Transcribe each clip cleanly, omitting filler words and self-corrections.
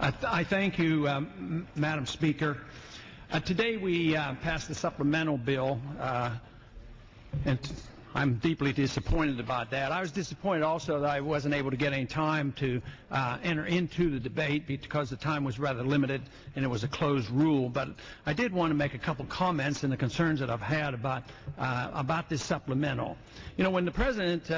I thank you, Madam Speaker. Today we passed the supplemental bill, and I'm deeply disappointed about that. I was disappointed also that I wasn't able to get any time to enter into the debate because the time was rather limited and it was a closed rule. But I did want to make a couple comments and the concerns that I've had about this supplemental. You know, when the President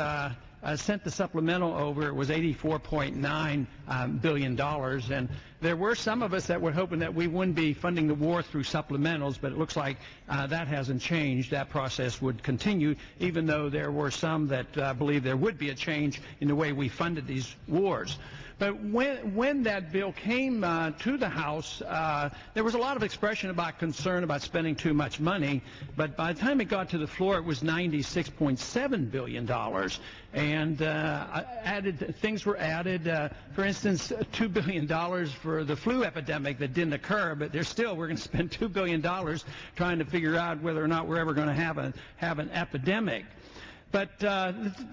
sent the supplemental over, it was $84.9 billion, and there were some of us that were hoping that we wouldn't be funding the war through supplementals, but it looks like that hasn't changed. That process would continue, even though there were some that believe there would be a change in the way we funded these wars. But when that bill came to the House, there was a lot of expression about concern about spending too much money, but by the time it got to the floor, it was $96.7 billion. And things were added. For instance, $2 billion for the flu epidemic that didn't occur, but we're going to spend $2 billion trying to figure out whether or not we're ever going to have an epidemic. But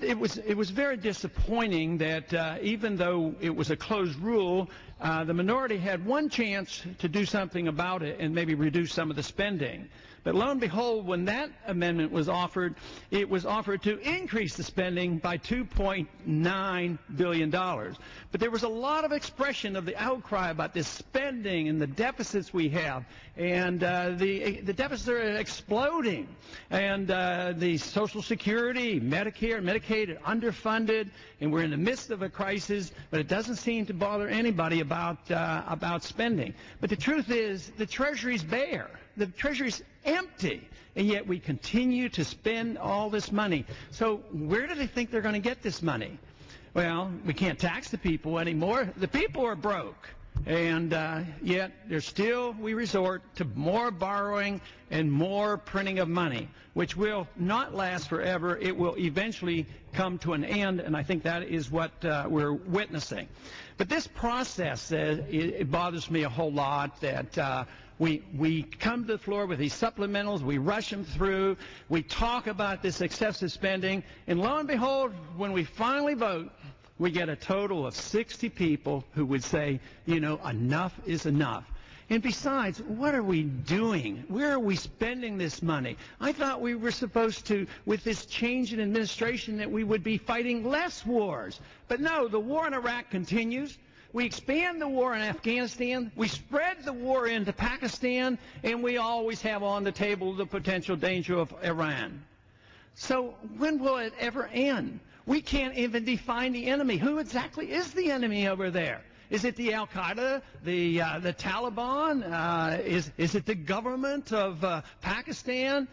it was very disappointing that even though it was a closed rule, the minority had one chance to do something about it and maybe reduce some of the spending. But lo and behold, when that amendment was offered, it was offered to increase the spending by $2.9 billion. But there was a lot of expression of the outcry about this spending and the deficits we have. And the deficits are exploding. And the Social Security, Medicare, and Medicaid are underfunded. And we're in the midst of a crisis. But it doesn't seem to bother anybody about spending. But the truth is, the Treasury's bare. The Treasury's empty, and yet we continue to spend all this money. So where do they think they're going to get this money? Well, we can't tax the people anymore. The people are broke, and yet we resort to more borrowing and more printing of money, which will not last forever. It will eventually come to an end, and I think that is what we're witnessing. But this process, it bothers me a whole lot that we come to the floor with these supplementals, we rush them through, we talk about this excessive spending, and lo and behold, when we finally vote, we get a total of 60 people who would say, you know, enough is enough. And besides, what are we doing? Where are we spending this money? I thought we were supposed to, with this change in administration, that we would be fighting less wars. But no, the war in Iraq continues. We expand the war in Afghanistan. We spread the war into Pakistan. And we always have on the table the potential danger of Iran. So when will it ever end? We can't even define the enemy. Who exactly is the enemy over there? Is it the Al-Qaeda, the Taliban? Is it the government of Pakistan?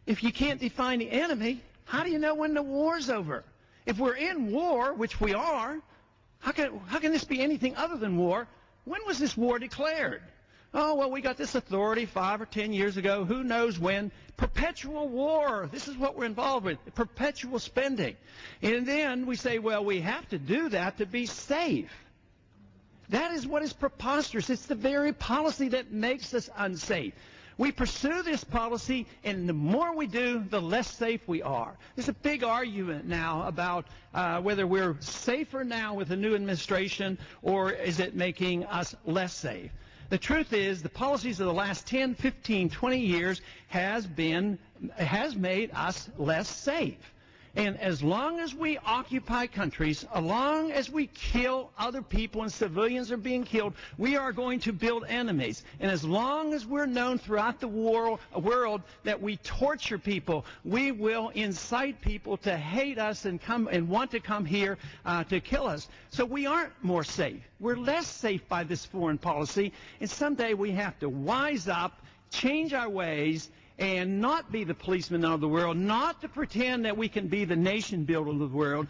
If you can't define the enemy, how do you know when the war's over? If we're in war, which we are, how can this be anything other than war? When was this war declared? Oh, well, we got this authority 5 or 10 years ago. Who knows when? Perpetual war. This is what we're involved with, perpetual spending. And then we say, well, we have to do that to be safe. That is what is preposterous. It's the very policy that makes us unsafe. We pursue this policy, and the more we do, the less safe we are. There's a big argument now about whether we're safer now with the new administration, or is it making us less safe. The truth is, the policies of the last 10, 15, 20 years has made us less safe. And as long as we occupy countries, as long as we kill other people and civilians are being killed, we are going to build enemies. And as long as we're known throughout the world that we torture people, we will incite people to hate us and want to come here to kill us. So we aren't more safe. We're less safe by this foreign policy. And someday we have to wise up, change our ways, and not be the policeman of the world, not to pretend that we can be the nation builder of the world.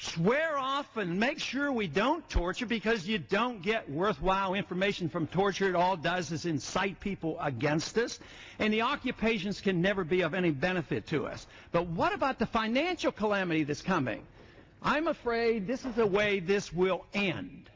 Swear off and make sure we don't torture, because you don't get worthwhile information from torture. It all does is incite people against us. And the occupations can never be of any benefit to us. But what about the financial calamity that's coming? I'm afraid this is the way this will end.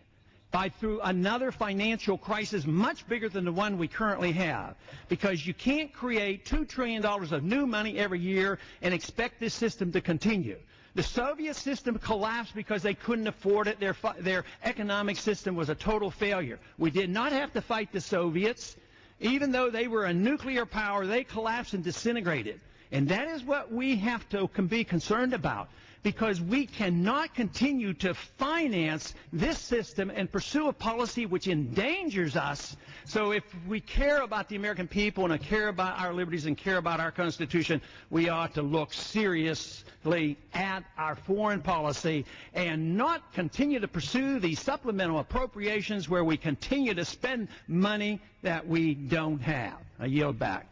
Through another financial crisis much bigger than the one we currently have. Because you can't create $2 trillion of new money every year and expect this system to continue. The Soviet system collapsed because they couldn't afford it. Their economic system was a total failure. We did not have to fight the Soviets. Even though they were a nuclear power, they collapsed and disintegrated. And that is what we have to be concerned about, because we cannot continue to finance this system and pursue a policy which endangers us. So if we care about the American people and care about our liberties and care about our Constitution, we ought to look seriously at our foreign policy and not continue to pursue these supplemental appropriations where we continue to spend money that we don't have. I yield back.